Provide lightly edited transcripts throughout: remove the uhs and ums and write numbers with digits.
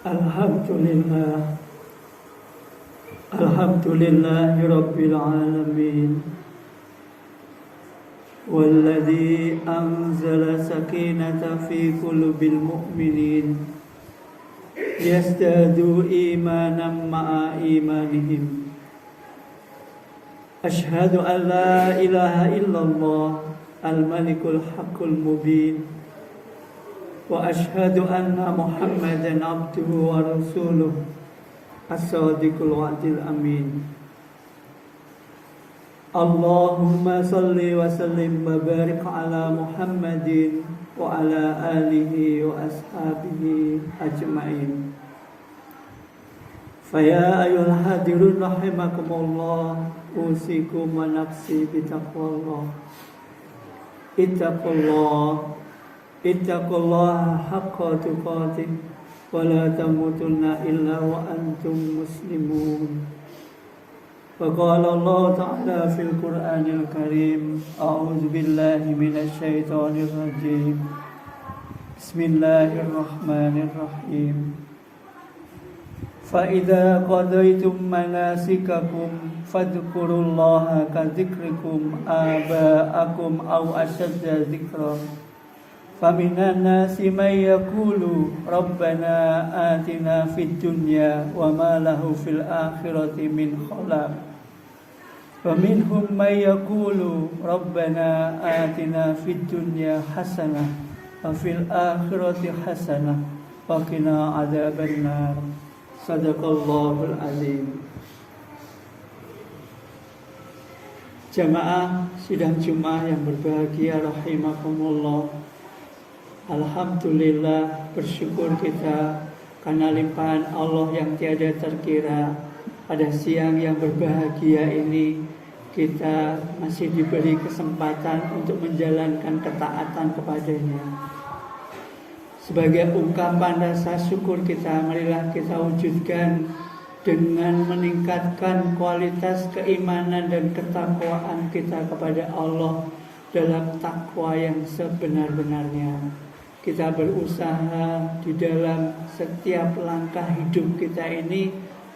Alhamdulillah, Alhamdulillahi Rabbil Alamin. Walladhi anzala sakinata fi qulubil mu'minin yazdadu imanan ma'a imanihim. Ashhadu an la ilaha illallah al-malikul haqqul mubin, wa ashhadu anna Muhammadan abduhu wa rasuluh as-sadiqul wa'dil amin. Allahumma salli wa sallim wa barik ala Muhammadin wa ala alihi wa ashabihi ajma'in. Faya ayyuhal hadirun rahimakumullah, usikum wa nafsi bitaqwallah. Ittaqullaha haqqa tuqatih wa la tamutunna illa wa antum muslimun. Wa qala Allah ta'ala fil Qur'anil Karim, a'udzu billahi minasy syaithanir rajim. Bismillahirrahmanirrahim. Fa idza qadaytum manasikakum fadhkurullaha ka dzikrikum aba'akum aw ashadda dzikra. Faminan nasi may yaqulu rabbana atina fid dunya wa ma lahu fil akhirati min khalaq. Wa minhum may yaqulu rabbana atina fid dunya hasanah wa fil akhirati hasanah wa qina adzabannar. Sadaqallahul azim. Jamaah sidang Jumat yang berbahagia rahimakumullah. Alhamdulillah, bersyukur kita karena limpahan Allah yang tiada terkira. Pada siang yang berbahagia ini kita masih diberi kesempatan untuk menjalankan ketaatan kepadanya. Sebagai ungkapan rasa syukur kita, marilah kita wujudkan dengan meningkatkan kualitas keimanan dan ketakwaan kita kepada Allah dalam takwa yang sebenar-benarnya. Kita berusaha di dalam setiap langkah hidup kita ini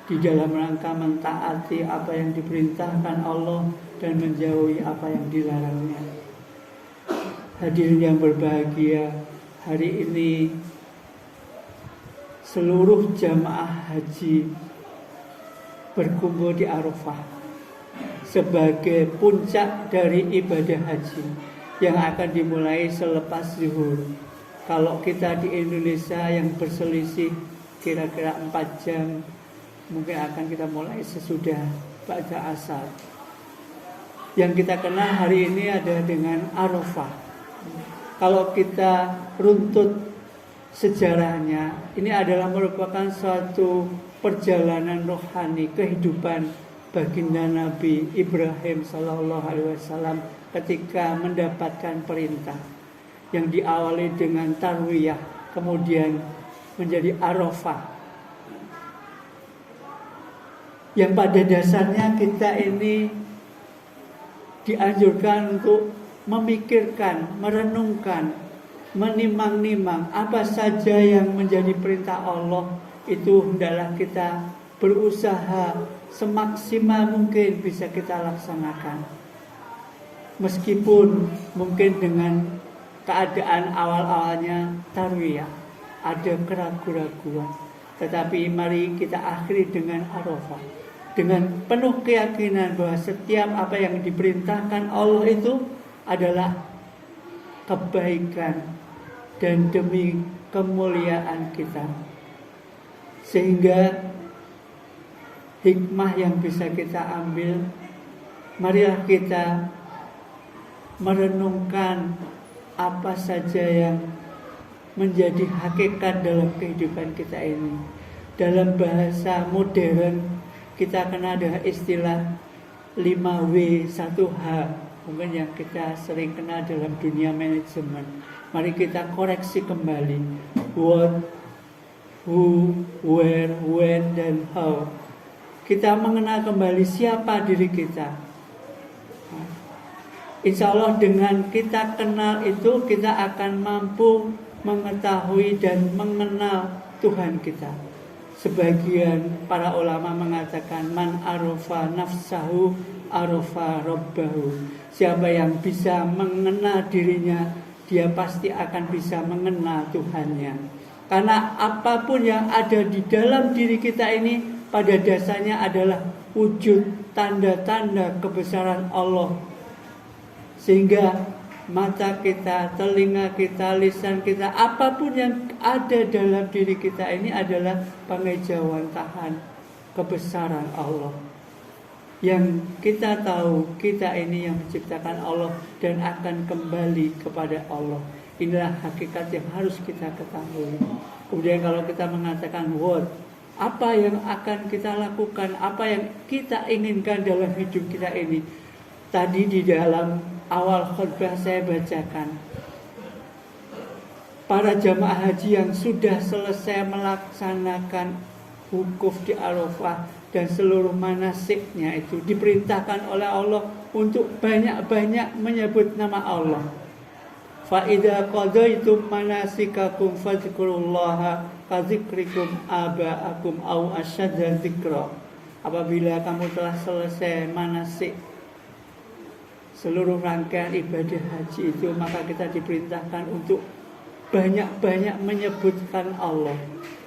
di dalam rangka mentaati apa yang diperintahkan Allah dan menjauhi apa yang dilarangnya. Hadirin yang berbahagia, hari ini seluruh jamaah haji berkumpul di Arafah sebagai puncak dari ibadah haji yang akan dimulai selepas zuhur. Kalau kita di Indonesia yang berselisih kira-kira 4 jam, mungkin akan kita mulai sesudah ba'da asar. Yang kita kenal hari ini ada dengan Arafah. Kalau kita runtut sejarahnya, ini adalah merupakan suatu perjalanan rohani kehidupan baginda Nabi Ibrahim sallallahu alaihi wasallam ketika mendapatkan perintah yang diawali dengan tarwiyah, kemudian menjadi Arafah. Yang pada dasarnya kita ini dianjurkan untuk memikirkan, merenungkan, menimang-nimang apa saja yang menjadi perintah Allah, itu hendaklah kita berusaha semaksimal mungkin bisa kita laksanakan. Meskipun mungkin dengan keadaan awal-awalnya tarwiyah ada keraguan-raguan, tetapi mari kita akhiri dengan Arafah dengan penuh keyakinan bahwa setiap apa yang diperintahkan Allah itu adalah kebaikan dan demi kemuliaan kita, sehingga hikmah yang bisa kita ambil, marilah kita merenungkan apa saja yang menjadi hakikat dalam kehidupan kita ini. Dalam bahasa modern kita kenal dengan istilah 5W 1H, mungkin yang kita sering kenal dalam dunia manajemen. Mari kita koreksi kembali what, who, where, when, dan how. Kita mengenal kembali siapa diri kita. Insya Allah dengan kita kenal itu, kita akan mampu mengetahui dan mengenal Tuhan kita. Sebagian para ulama mengatakan man arofa nafsahu arofa robbahu. Siapa yang bisa mengenal dirinya, dia pasti akan bisa mengenal Tuhannya. Karena apapun yang ada di dalam diri kita ini pada dasarnya adalah wujud tanda-tanda kebesaran Allah. Sehingga mata kita, telinga kita, lisan kita, apapun yang ada dalam diri kita ini adalah pengejawantahan kebesaran Allah. Yang kita tahu, kita ini yang menciptakan Allah dan akan kembali kepada Allah. Inilah hakikat yang harus kita ketahui. Kemudian kalau kita mengatakan what, apa yang akan kita lakukan, apa yang kita inginkan dalam hidup kita ini. Tadi di dalam awal khutbah saya bacakan, para jamaah haji yang sudah selesai melaksanakan wukuf di Arafah dan seluruh manasiknya itu diperintahkan oleh Allah untuk banyak-banyak menyebut nama Allah. Fa idza qadaitum manasikakum fadhkurullaha kadzikrikum aba'akum aw asyadda dzikra. Apabila kamu telah selesai manasik, seluruh rangkaian ibadah haji itu, maka kita diperintahkan untuk banyak-banyak menyebutkan Allah,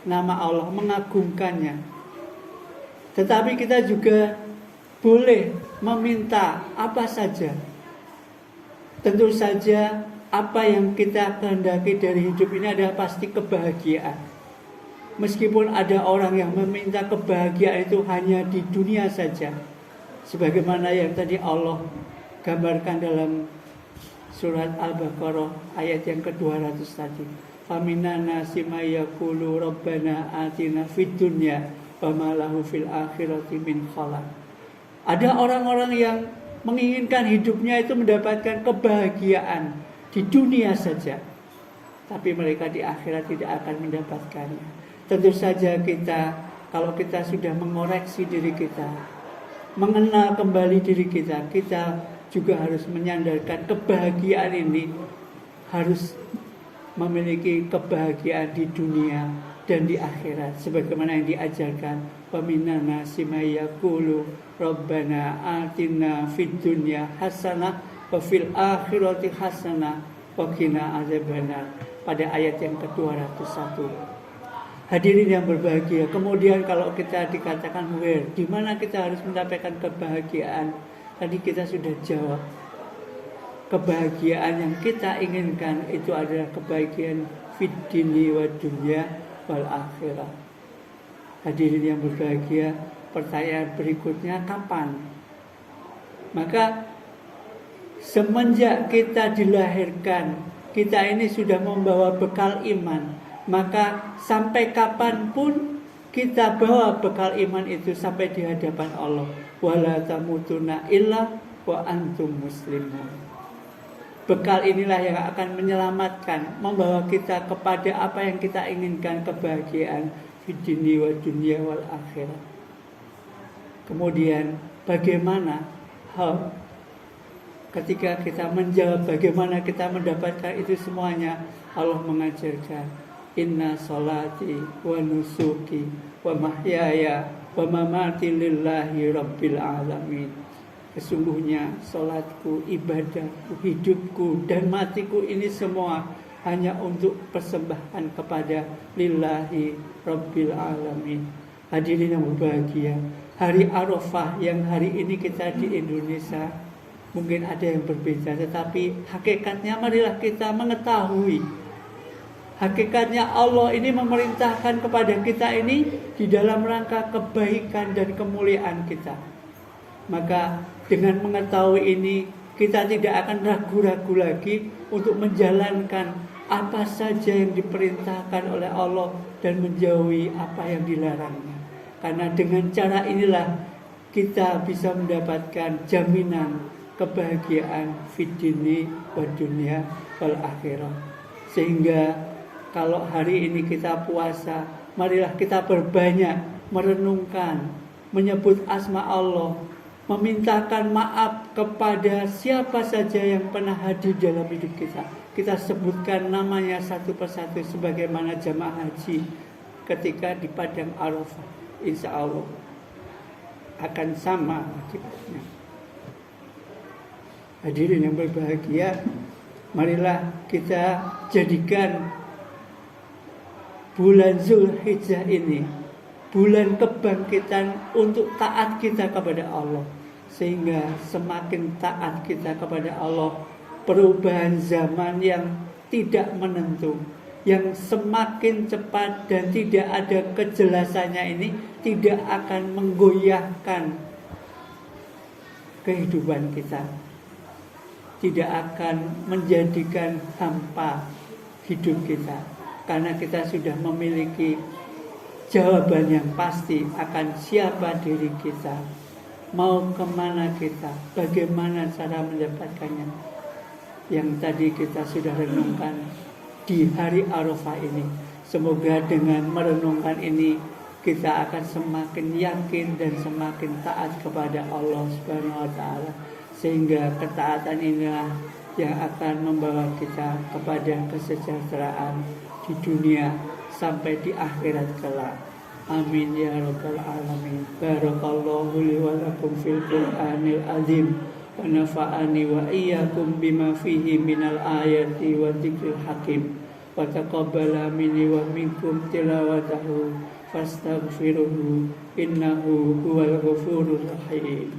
nama Allah, mengagungkannya. Tetapi kita juga boleh meminta apa saja. Tentu saja apa yang kita kehendaki dari hidup ini adalah pasti kebahagiaan. Meskipun ada orang yang meminta kebahagiaan itu hanya di dunia saja, sebagaimana yang tadi Allah gambarkan dalam surat Al-Baqarah ayat yang ke-200 tadi. Faminan nasi may yaqulu rabbana atina fid dunya wa ma lahu fil akhirati min khalaq. Ada orang-orang yang menginginkan hidupnya itu mendapatkan kebahagiaan di dunia saja, tapi mereka di akhirat tidak akan mendapatkannya. Tentu saja kita, kalau kita sudah mengoreksi diri kita, mengenal kembali diri kita, kita juga harus menyandarkan kebahagiaan ini, harus memiliki kebahagiaan di dunia dan di akhirat, sebagaimana yang diajarkan paminan nasi may yaqulu rabbana atina fid dunya hasanah wa fil akhirati hasanah wa qina adzabannar pada ayat yang ke-201. Hadirin yang berbahagia, kemudian kalau kita dikatakan di mana kita harus mendapatkan kebahagiaan? Tadi kita sudah jawab. Kebahagiaan yang kita inginkan itu adalah kebahagiaan fid dini wa dunya wal akhirah. Hadirin yang berbahagia, pertanyaan berikutnya kapan? Maka semenjak kita dilahirkan, kita ini sudah membawa bekal iman. Maka sampai kapanpun kita bawa bekal iman itu sampai di hadapan Allah. Wala tamutunna illa wa antum muslimun. Bekal inilah yang akan menyelamatkan, membawa kita kepada apa yang kita inginkan, kebahagiaan fid dini wa dunya wal akhirah. Kemudian bagaimana ketika kita menjawab bagaimana kita mendapatkan itu semuanya, Allah mengajarkan inna sholati wa nusuki wa mahyaya wa mamati lillahi rabbil alamin. Sesungguhnya sholatku, ibadahku, hidupku dan matiku ini semua hanya untuk persembahan kepada lillahi rabbil alamin. Hadirin yang berbahagia, hari Arafah yang hari ini kita di Indonesia mungkin ada yang berbeda, tetapi hakikatnya marilah kita mengetahui. Hakikatnya Allah ini memerintahkan kepada kita ini di dalam rangka kebaikan dan kemuliaan kita. Maka dengan mengetahui ini, kita tidak akan ragu-ragu lagi untuk menjalankan apa saja yang diperintahkan oleh Allah dan menjauhi apa yang dilarangnya. Karena dengan cara inilah kita bisa mendapatkan jaminan kebahagiaan fid dini wa dunya wal akhirah. Sehingga kalau hari ini kita puasa, marilah kita berbanyak merenungkan, menyebut asma Allah, memintakan maaf kepada siapa saja yang pernah hadir dalam hidup kita. Kita sebutkan namanya satu persatu sebagaimana jamaah haji ketika di padang Arafah. Insya Allah akan sama akibatnya. Hadirin yang berbahagia, marilah kita jadikan bulan Zulhijjah ini bulan kebangkitan untuk taat kita kepada Allah. Sehingga semakin taat kita kepada Allah, perubahan zaman yang tidak menentu, yang semakin cepat dan tidak ada kejelasannya ini tidak akan menggoyahkan kehidupan kita, tidak akan menjadikan hampa hidup kita, karena kita sudah memiliki jawaban yang pasti akan siapa diri kita, mau kemana kita, bagaimana cara mendapatkannya. Yang tadi kita sudah renungkan di hari Arafah ini. Semoga dengan merenungkan ini kita akan semakin yakin dan semakin taat kepada Allah Subhanahu wa taala, sehingga ketaatan inilah yang akan membawa kita kepada kesejahteraan di dunia sampai di akhirat kelak. Amin ya rabbal alamin. Barakallahu li wa lakum fil Qur'anil azim wa nafa'ani wa iyyakum bima fihi minal ayati wa dzikril hakim wa taqabbala minni wa minkum tilawatahu fastaghfiruhu innahu huwal ghafurur rahim.